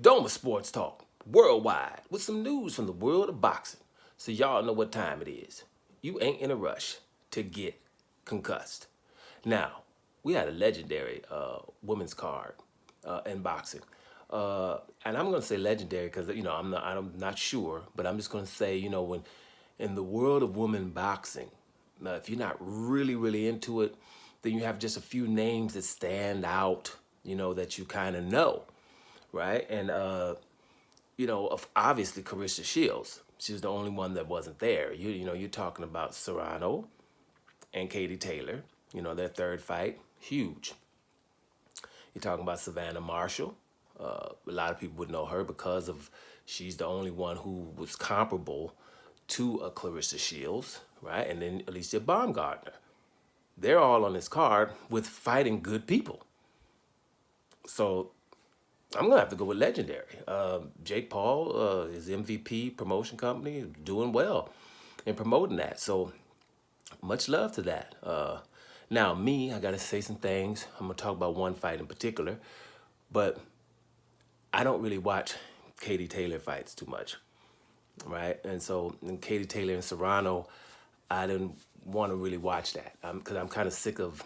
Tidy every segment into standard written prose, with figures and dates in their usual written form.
Doma Sports Talk, worldwide, with some news from the world of boxing. So y'all know what time it is. You ain't in a rush to get concussed. Now, we had a legendary women's card in boxing. And I'm gonna say legendary because I'm not sure, but I'm just gonna say, when in the world of women boxing, now if you're not really into it, then you have just a few names that stand out, that you kind of know, right? And of obviously Carissa Shields. She was the only one that wasn't there. You're talking about Serrano and Katie Taylor. Their third fight, huge. You're talking about Savannah Marshall. A lot of people would know her because of she's the only one who was comparable to a Clarissa Shields, right? And then Alicia Baumgartner. They're all on this card with fighting good people. So I'm gonna have to go with legendary. Jake Paul, his MVP promotion company, doing well in promoting that. So much love to that. Now me, I gotta say some things. I'm gonna talk about one fight in particular, but I don't really watch Katie Taylor fights too much, right? And so in Katie Taylor and Serrano, I didn't want to really watch that because I'm kind of sick of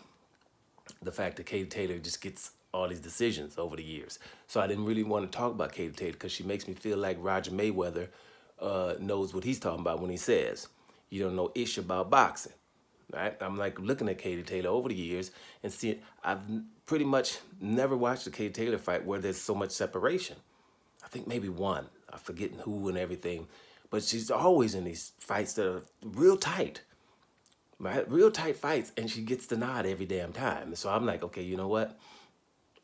the fact that Katie Taylor just gets all these decisions over the years. So I didn't really want to talk about Katie Taylor because she makes me feel like Roger Mayweather knows what he's talking about when he says, you don't know ish about boxing, right? I'm like looking at Katie Taylor over the years and seeing, I've pretty much never watched a Katie Taylor fight where there's so much separation. I think maybe one, I'm forgetting who and everything, but she's always in these fights that are real tight, right? Real tight fights, and she gets the nod every damn time. So I'm like, okay, you know what?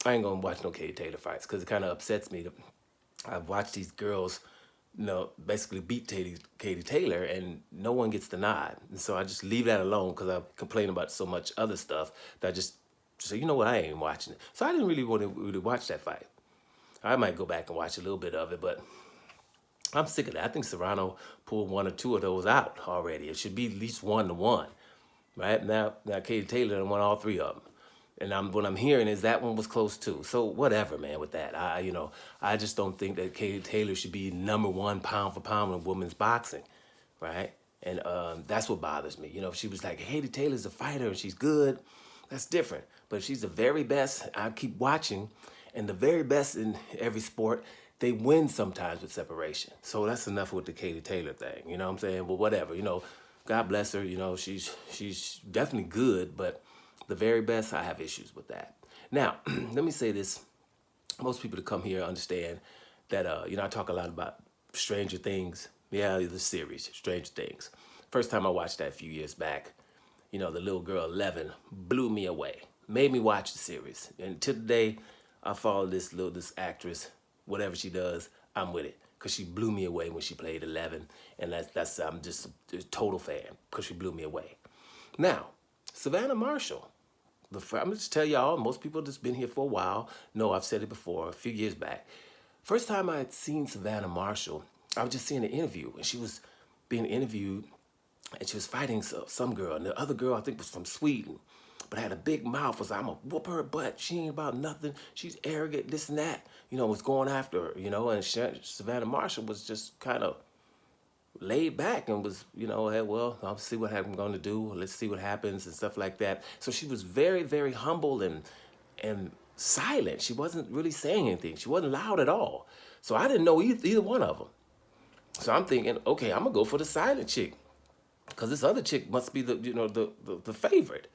I ain't gonna watch no Katie Taylor fights because it kind of upsets me. I've watched these girls, basically beat Katie Taylor, and no one gets the nod. And so I just leave that alone because I complain about so much other stuff that I just say, you know what, I ain't watching it. So I didn't really want to really watch that fight. I might go back and watch a little bit of it, but I'm sick of that. I think Serrano pulled one or two of those out already. It should be at least 1-1, right? Now Katie Taylor done won all three of them. And what I'm hearing is that one was close too. So whatever, man, with that. I just don't think that Katie Taylor should be number one pound for pound in women's boxing, right? And that's what bothers me. If she was like, Katie Taylor's a fighter and she's good, that's different. But if she's the very best, I keep watching, and the very best in every sport, they win sometimes with separation. So that's enough with the Katie Taylor thing. You know what I'm saying? Well, whatever. God bless her. She's definitely good, but the very best, I have issues with that. Now, let me say this. Most people that come here understand that, I talk a lot about Stranger Things. Yeah, the series, Stranger Things. First time I watched that a few years back, the little girl 11 blew me away, made me watch the series. And to today, I follow this actress, whatever she does, I'm with it. Because she blew me away when she played 11. And I'm just a total fan because she blew me away. Now, Savannah Marshall. I'm gonna just tell y'all, most people that's been here for a while know I've said it before, a few years back. First time I had seen Savannah Marshall, I was just seeing an interview, and she was being interviewed, and she was fighting some girl, and the other girl I think was from Sweden, but had a big mouth. Was like, I'm gonna whoop her butt. She ain't about nothing. She's arrogant, this and that. Was going after her. And Savannah Marshall was just kind of laid back and was, hey, well, I'll see what I'm going to do. Let's see what happens and stuff like that. So she was very, very humble and silent. She wasn't really saying anything. She wasn't loud at all. So I didn't know either one of them. So I'm thinking, okay, I'm gonna go for the silent chick because this other chick must be the favorite.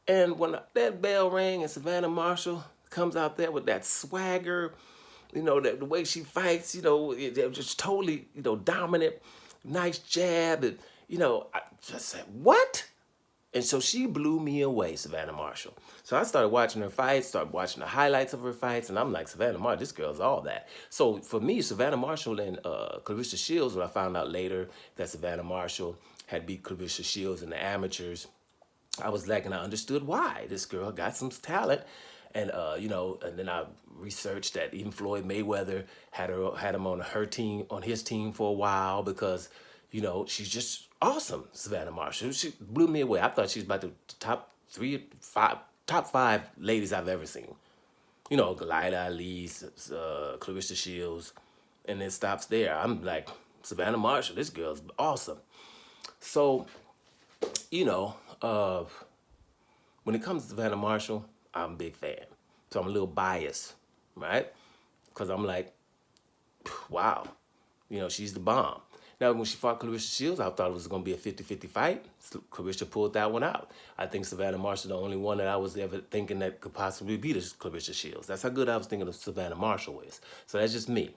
And when that bell rang and Savannah Marshall comes out there with that swagger, the way she fights, it just totally, dominant, nice jab. And, I just said, what? And so she blew me away, Savannah Marshall. So I started watching her fights, started watching the highlights of her fights, and I'm like, Savannah Marshall, this girl's all that. So for me, Savannah Marshall and Clarissa Shields, when I found out later that Savannah Marshall had beat Clarissa Shields in the amateurs, I was like, and I understood why. This girl got some talent. And and then I researched that even Floyd Mayweather had him on his team for a while because, she's just awesome, Savannah Marshall. She blew me away. I thought she was about the top 5 ladies I've ever seen. You know, Galila Ali, Clarissa Shields, and it stops there. I'm like, Savannah Marshall, this girl's awesome. So, you know, when it comes to Savannah Marshall, I'm a big fan. So I'm a little biased, right? Because I'm like, wow, you know, she's the bomb. Now, when she fought Clarissa Shields, I thought it was going to be a 50-50 fight. Clarissa pulled that one out. I think Savannah Marshall, the only one that I was ever thinking that could possibly beat is Clarissa Shields. That's how good I was thinking of Savannah Marshall is. So that's just me.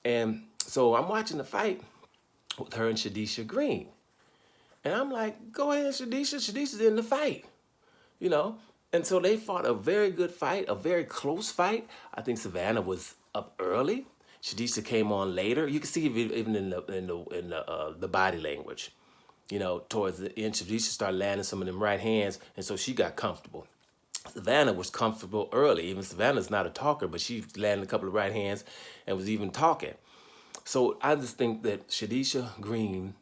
And so I'm watching the fight with her and Shadasia Green. And I'm like, go ahead, Shadisha. Shadisha's in the fight, you know? And so they fought a very good fight, a very close fight. I think Savannah was up early. Shadisha came on later. You can see it even in the body language. You know, towards the end, Shadisha started landing some of them right hands, and so she got comfortable. Savannah was comfortable early. Even Savannah's not a talker, but she landed a couple of right hands and was even talking. So I just think that Shadisha Green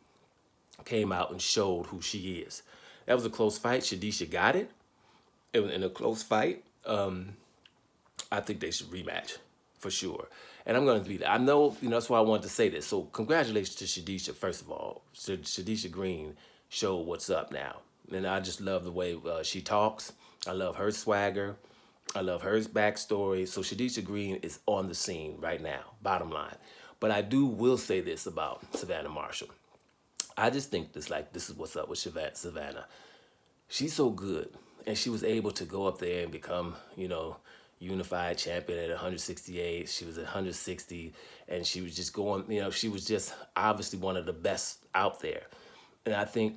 came out and showed who she is. That was a close fight. Shadisha got it. It was in a close fight. I think they should rematch for sure. And I'm going to be, I know, you know, that's why I wanted to say this. So congratulations to Shadisha, first of all. Shadisha Green showed what's up now. And I just love the way she talks. I love her swagger. I love her backstory. So Shadisha Green is on the scene right now, bottom line. But I will say this about Savannah Marshall. I just think this is what's up with Savannah. She's so good, and she was able to go up there and become, you know, unified champion at 168. She was at 160, and she was just going, you know, she was just obviously one of the best out there. And I think,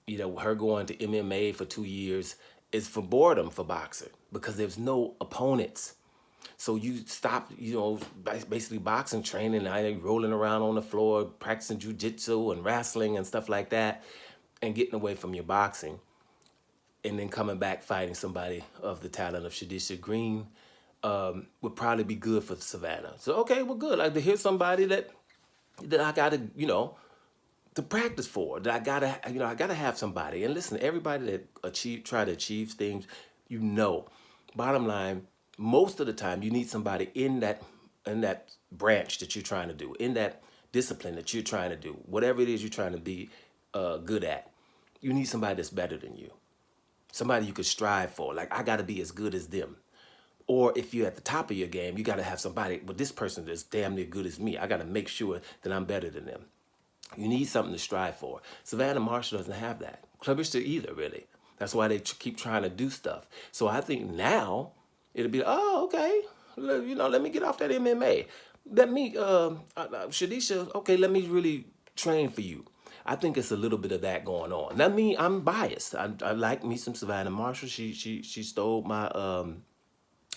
you know, her going to MMA for 2 years is for boredom for boxing because there's no opponents. So you stop, you know, basically boxing training, and rolling around on the floor, practicing jujitsu and wrestling and stuff like that, and getting away from your boxing, and then coming back fighting somebody of the talent of Shadisha Green would probably be good for Savannah. So okay, well, good. Like to hear somebody that I gotta, you know, to practice for. That I gotta, you know, I gotta have somebody. And listen, everybody that try to achieve things, you know, bottom line, most of the time you need somebody in that branch that you're trying to do, in that discipline that you're trying to do, whatever it is you're trying to be good at. You need somebody that's better than you, somebody you could strive for. Like I gotta be as good as them. Or if you're at the top of your game, you gotta have somebody. But this person is damn near good as me. I gotta make sure that I'm better than them. You need something to strive for. Savannah Marshall doesn't have that. Clarissa either, really. That's why they keep trying to do stuff. So I think now it'll be, oh, okay, you know, let me get off that MMA. Let me, Shadisha, okay, let me really train for you. I think it's a little bit of that going on. Now me, I'm biased. I like me some Savannah Marshall. She stole my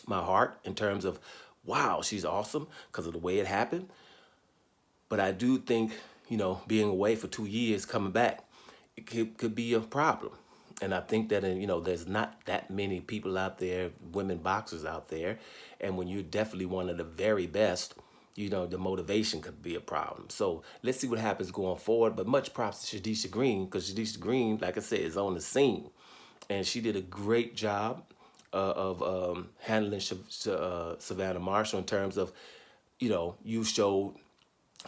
heart in terms of, wow, she's awesome because of the way it happened. But I do think, you know, being away for 2 years, coming back, it could be a problem. And I think that, you know, there's not that many people out there, women boxers out there. And when you're definitely one of the very best, you know, the motivation could be a problem. So let's see what happens going forward. But much props to Shadisha Green, because Shadisha Green, like I said, is on the scene. And she did a great job of handling Savannah Marshall in terms of, you know, you showed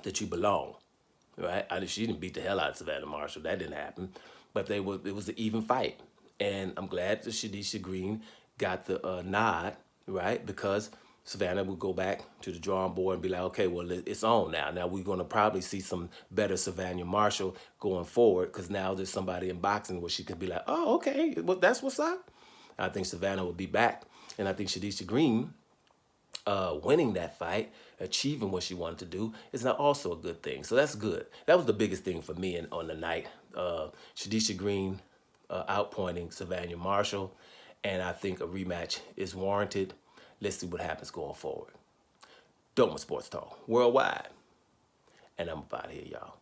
that you belong, right? She didn't beat the hell out of Savannah Marshall. That didn't happen. But it was an even fight. And I'm glad that Shadisha Green got the nod, right? Because Savannah would go back to the drawing board and be like, okay, well, it's on now. Now we're going to probably see some better Savannah Marshall going forward because now there's somebody in boxing where she could be like, oh, okay, well, that's what's up. I think Savannah will be back. And I think Shadisha Green winning that fight, achieving what she wanted to do, is now also a good thing. So that's good. That was the biggest thing for me on the night. Shadisha Green outpointing Savannah Marshall, and I think a rematch is warranted. Let's see what happens going forward. Doma Sports Talk Worldwide, and I'm up out of here, y'all.